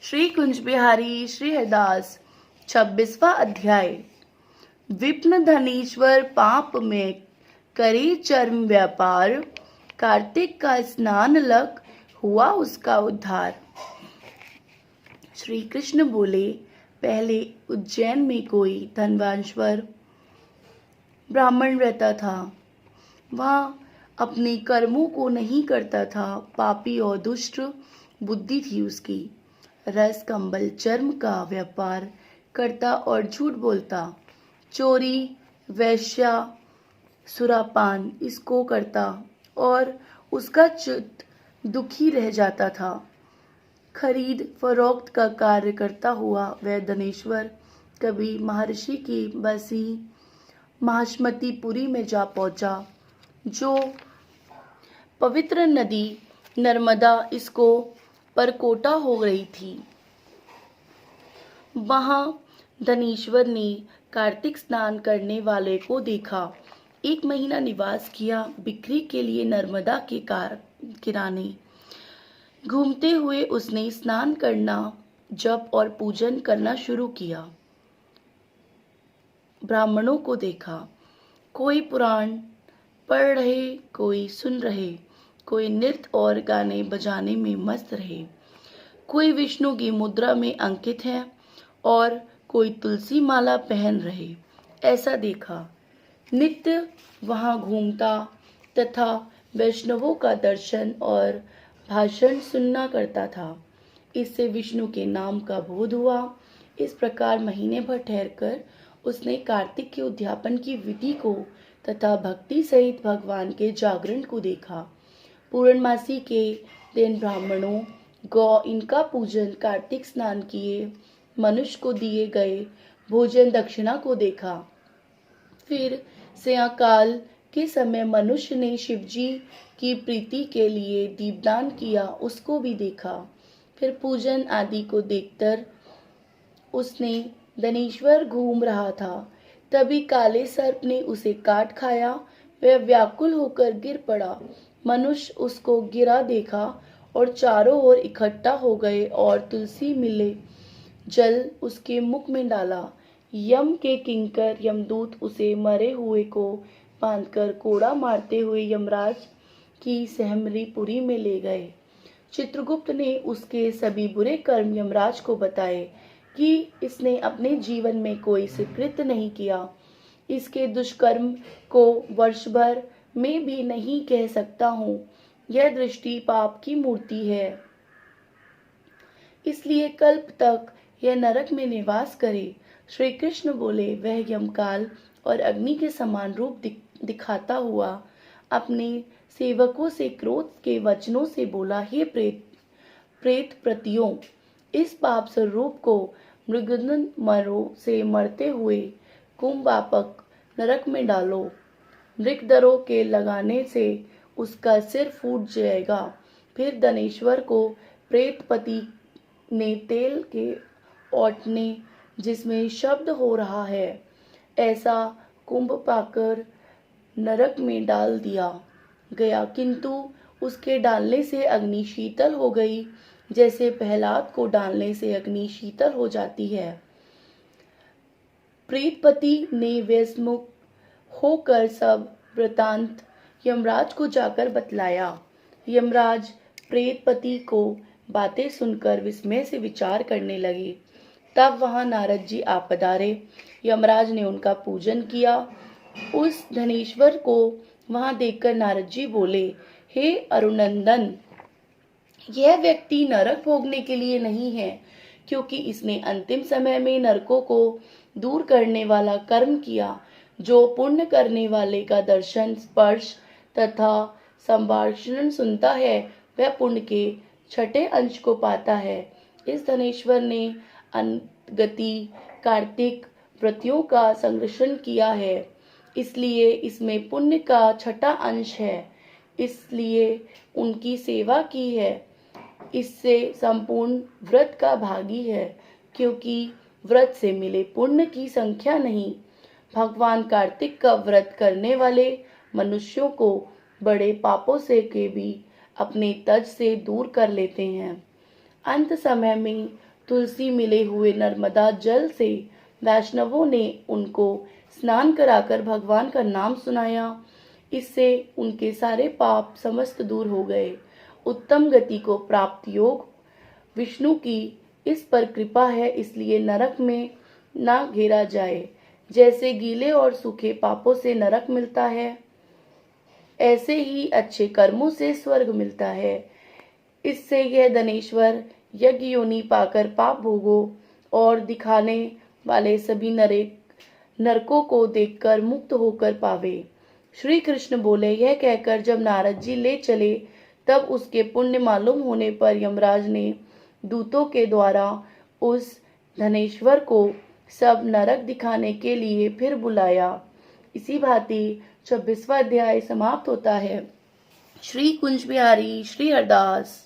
श्री कुंज बिहारी श्री हरदास 26वां अध्याय। विप्न धनीश्वर पाप में करे चर्म व्यापार, कार्तिक का स्नान लग हुआ उसका उद्धार। श्री कृष्ण बोले, पहले उज्जैन में कोई धनवांश्वर ब्राह्मण रहता था। वह अपने कर्मों को नहीं करता था। पापी और दुष्ट बुद्धि थी उसकी। रस कंबल चर्म का व्यापार करता और झूठ बोलता। चोरी वैश्या सुरापान इसको करता और उसका चित्त दुखी रह जाता था। खरीद फरोख्त का कार्य करता हुआ वह धनेश्वर कभी महर्षि की बसी महाश्मतिपुरी में जा पहुंचा, जो पवित्र नदी नर्मदा इसको परकोटा हो रही थी। वहां धनेश्वर ने कार्तिक स्नान करने वाले को देखा। 1 महीना निवास किया। बिक्री के लिए नर्मदा के किराने घूमते हुए उसने स्नान करना, जप और पूजन करना शुरू किया। ब्राह्मणों को देखा। कोई पुराण पढ़ रहे, कोई सुन रहे, कोई नृत्य और गाने बजाने में मस्त रहे, कोई विष्णु की मुद्रा में अंकित है और कोई तुलसी माला पहन रहे। ऐसा देखा। नित्य वहां घूमता तथा वैष्णवों का दर्शन और भाषण सुनना करता था। इससे विष्णु के नाम का बोध हुआ। इस प्रकार महीने भर ठहरकर उसने कार्तिक के उद्यापन की विधि को तथा भक्ति सहित भगवान के जागरण को देखा। पूर्णमासी के दिन ब्राह्मणों गौ इनका पूजन, कार्तिक स्नान किए, मनुष्य को दिए गए भोजन दक्षिणा को देखा। फिर सायंकाल के समय मनुष्य ने शिवजी की प्रीति के लिए दीपदान किया, उसको भी देखा। फिर पूजन आदि को देखकर उसने धनेश्वर घूम रहा था। तभी काले सर्प ने उसे काट खाया। वह व्याकुल होकर गिर पड़ा। मनुष्य उसको गिरा देखा और चारों ओर इकट्ठा हो गए और तुलसी मिले जल उसके मुख में डाला। यम के किंकर यमदूत उसे मरे हुए को बांधकर कोड़ा मारते हुए यमराज की सहमरी पुरी में ले गए। चित्रगुप्त ने उसके सभी बुरे कर्म यमराज को बताए कि इसने अपने जीवन में कोई सुकृत नहीं किया। इसके दुष्कर्म को वर्ष भर में भी नहीं कह सकता हूँ। यह दृष्टि पाप की मूर्ति है, इसलिए कल्प तक यह नरक में निवास करे। श्री कृष्ण बोले, वह यमकाल और अग्नि के समान रूप दिखाता हुआ अपने सेवकों से क्रोध के वचनों से बोला, हे प्रेत प्रतियों, इस पाप स्वरूप को मृगनंद मरो से मरते हुए कुंभवापक नरक में डालो। मृगदरों के लगाने से उसका सिर फूट जाएगा। फिर धनेश्वर को प्रेतपति ने तेल के औटने जिसमें शब्द हो रहा है ऐसा कुंभ पाकर नरक में डाल दिया गया, किंतु उसके डालने से अग्नि शीतल हो गई, जैसे प्रहलाद को डालने से अग्नि शीतल हो जाती है। प्रेतपति ने व्यसमुख होकर सब वृतांत यमराज को जाकर बतलाया। यमराज प्रेतपति को बातें सुनकर विस्मय से विचार करने लगे। तब वहां नारद जी आ पधारे। यमराज ने उनका पूजन किया। उस धनेश्वर को वहां देखकर नारद जी बोले, हे अरुणनंदन, यह व्यक्ति नरक भोगने के लिए नहीं है, क्योंकि इसने अंतिम समय में नरकों को दूर करने वाला कर्म किया। जो पुण्य करने वाले का दर्शन, स्पर्श तथा संभाषण सुनता है, वह पुण्य के 6ठे अंश को पाता है। इस धनेश्वर ने अनगति कार्तिक व्रतियों का संरक्षण किया है, इसलिए इसमें पुण्य का 6ठा अंश है, इसलिए उनकी सेवा की है। इससे संपूर्ण व्रत का भागी है, क्योंकि व्रत से मिले पुण्य की संख्या नहीं। भगवान कार्तिक का व्रत करने वाले मनुष्यों को बड़े पापों से के भी अपने तज से दूर कर लेते हैं। अंत समय में तुलसी मिले हुए नर्मदा जल से वैष्णवों ने उनको स्नान कराकर भगवान का नाम सुनाया। इससे उनके सारे पाप समस्त दूर हो गए। उत्तम गति को प्राप्त योग विष्णु की इस पर कृपा है, इसलिए नरक में ना घेरा जाए। जैसे गीले और सूखे पापों से नरक मिलता है, ऐसे ही अच्छे कर्मों से स्वर्ग मिलता है। इससे यह धनेश्वर यज्ञ योनि पाकर पाप भोगों और दिखाने वाले सभी नरकों को देखकर मुक्त होकर पावे। श्री कृष्ण बोले। यह कहकर जब नारद जी ले चले, तब उसके पुण्य मालूम होने पर यमराज ने दूतों के द्वारा उस धनेश्वर को सब नरक दिखाने के लिए फिर बुलाया। इसी भांति 26वां अध्याय समाप्त होता है। श्री कुंज बिहारी श्री हरदास।